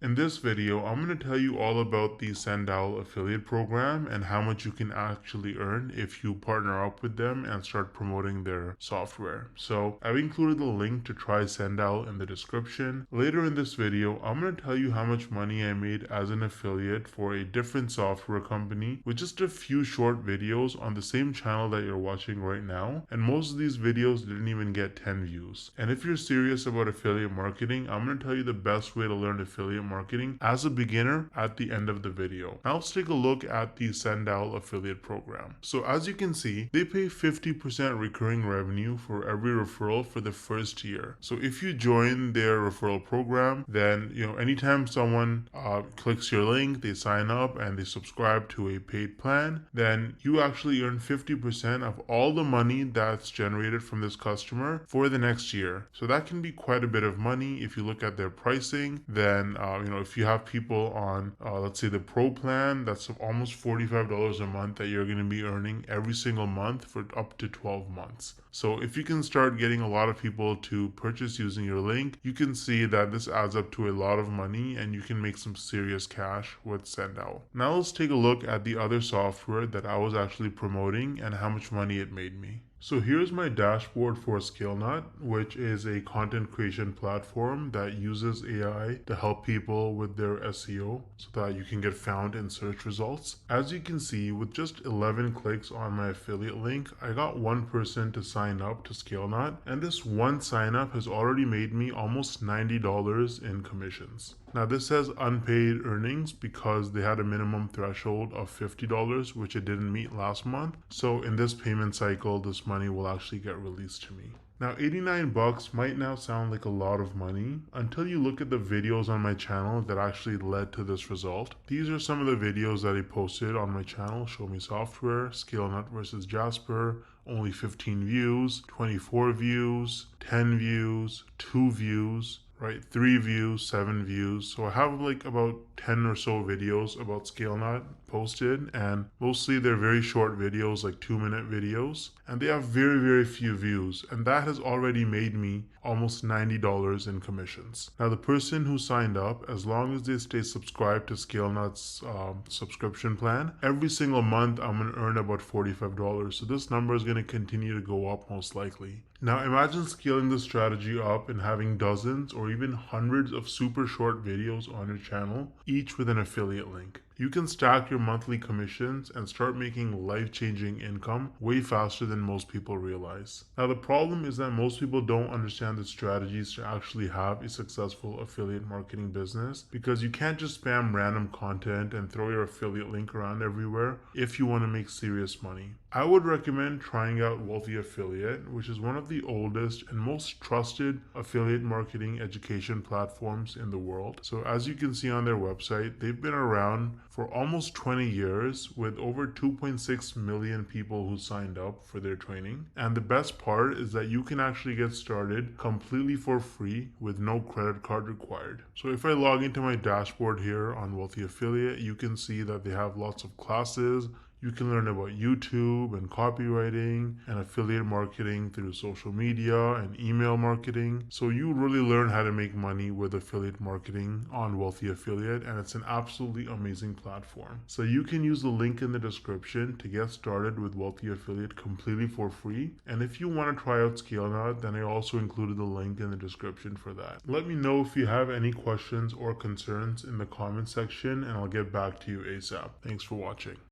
In this video, I'm going to tell you all about the SendOwl affiliate program and how much you can actually earn if you partner up with them and start promoting their software. So I've included the link to try SendOwl in the description. Later in this video, I'm going to tell you how much money I made as an affiliate for a different software company with just a few short videos on the same channel that you're watching right now. And most of these videos didn't even get 10 views. And if you're serious about affiliate marketing, I'm going to tell you the best way to learn affiliate marketing as a beginner at the end of the video. Now let's take a look at the SendOwl affiliate program. So as you can see, they pay 50% recurring revenue for every referral for the first year. So if you join their referral program, then anytime someone clicks your link, they sign up and they subscribe to a paid plan, then you actually earn 50% of all the money that's generated from this customer for the next year. So that can be quite a bit of money. If you look at their pricing, then if you have people on let's say the pro plan, that's almost $45 a month that you're going to be earning every single month for up to 12 months. So if you can start getting a lot of people to purchase using your link, you can see that this adds up to a lot of money and you can make some serious cash with SendOwl. Now let's take a look at the other software that I was actually promoting and how much money it made me. So here's my dashboard for ScaleNut, which is a content creation platform that uses AI to help people with their SEO so that you can get found in search results. As you can see, with just 11 clicks on my affiliate link, I got one person to sign up to ScaleNut, and this one sign up has already made me almost $90 in commissions. Now this says unpaid earnings because they had a minimum threshold of $50, which it didn't meet last month. So in this payment cycle, this money will actually get released to me. Now 89 bucks might now sound like a lot of money until you look at the videos on my channel that actually led to this result. These are some of the videos that I posted on my channel: Show Me Software, ScaleNut versus Jasper, only 15 views, 24 views, 10 views, 2 views, right? 3 views, 7 views. So I have like about 10 or so videos about ScaleNut posted, and mostly they're very short videos, like 2-minute videos, and they have very few views, and that has already made me almost $90 in commissions. Now the person who signed up, as long as they stay subscribed to ScaleNut's subscription plan, every single month I'm going to earn about $45. So this number is going to continue to go up most likely. Now imagine scaling this strategy up and having dozens or even hundreds of super short videos on your channel, each with an affiliate link. You can stack your monthly commissions and start making life-changing income way faster than most people realize. Now the problem is that most people don't understand the strategies to actually have a successful affiliate marketing business, because you can't just spam random content and throw your affiliate link around everywhere if you want to make serious money. I would recommend trying out Wealthy Affiliate, which is one of the oldest and most trusted affiliate marketing education platforms in the world. So as you can see on their website, they've been around for almost 20 years with over 2.6 million people who signed up for their training. And the best part is that you can actually get started completely for free with no credit card required. So if I log into my dashboard here on Wealthy Affiliate, you can see that they have lots of classes. You can learn about YouTube and copywriting and affiliate marketing through social media and email marketing. So you really learn how to make money with affiliate marketing on Wealthy Affiliate, and it's an absolutely amazing platform. So you can use the link in the description to get started with Wealthy Affiliate completely for free. And if you want to try out ScaleNut, then I also included the link in the description for that. Let me know if you have any questions or concerns in the comment section, and I'll get back to you ASAP. Thanks for watching.